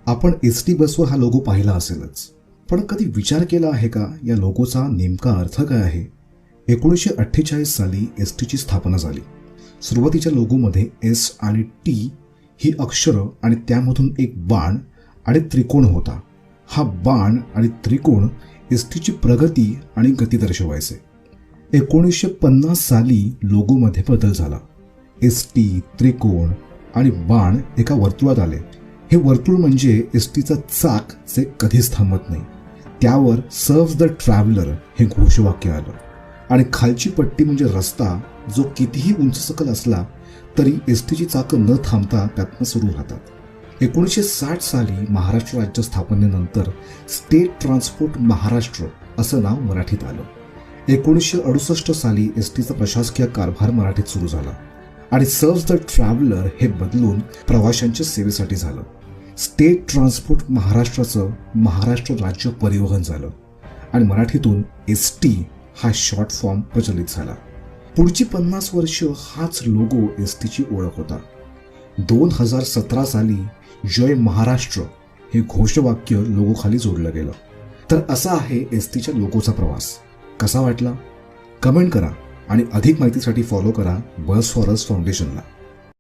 आपण एसटी बसवर हा लोगो पाहिला असेलच, पण कधी विचार केला आहे का या लोगोचा नेमका अर्थ काय आहे? 1948 साली एसटीची स्थापना झाली. सुरुवातीच्या लोगोमध्ये एस आणि टी ही अक्षरं आणि त्यामधून एक बाण आणि त्रिकोण होता. हा बाण आणि त्रिकोण एसटीची प्रगती आणि गती दर्शवायचे. 1950 साली लोगोमध्ये बदल झाला. एसटी, त्रिकोण आणि बाण एका वर्तुळात आले. हे वर्तुळ म्हणजे एसटीचं चाक जे कधीच थांबत नाही. त्यावर सर्व्ह द ट्रॅव्हलर हे घोषवाक्य आलं आणि खालची पट्टी म्हणजे रस्ता, जो कितीही उंचसकल असला तरी एसटीची चाकं न थांबता त्यातनं सुरू राहतात. 1960 साली महाराष्ट्र राज्य स्थापनेनंतर स्टेट ट्रान्सपोर्ट महाराष्ट्र असं नाव मराठीत आलं. 1968 साली एसटीचा प्रशासकीय कारभार मराठीत सुरू झाला आणि सर्व्ह द ट्रॅव्हलर हे बदलून प्रवाशांच्या सेवेसाठी झालं. स्टेट ट्रान्सपोर्ट महाराष्ट्राचं महाराष्ट्र राज्य परिवहन झालं आणि मराठीतून एसटी हा शॉर्ट फॉर्म प्रचलित झाला. पुढची 50 वर्ष हाच लोगो एसटीची ओळख होता. 2017 साली जय महाराष्ट्र हे घोषवाक्य लोगोखाली जोडलं गेलं. तर असा आहे एसटीच्या लोगोचा प्रवास. कसा वाटला? कमेंट करा आणि अधिक माहितीसाठी फॉलो करा बस फॉर अस फाउंडेशनला.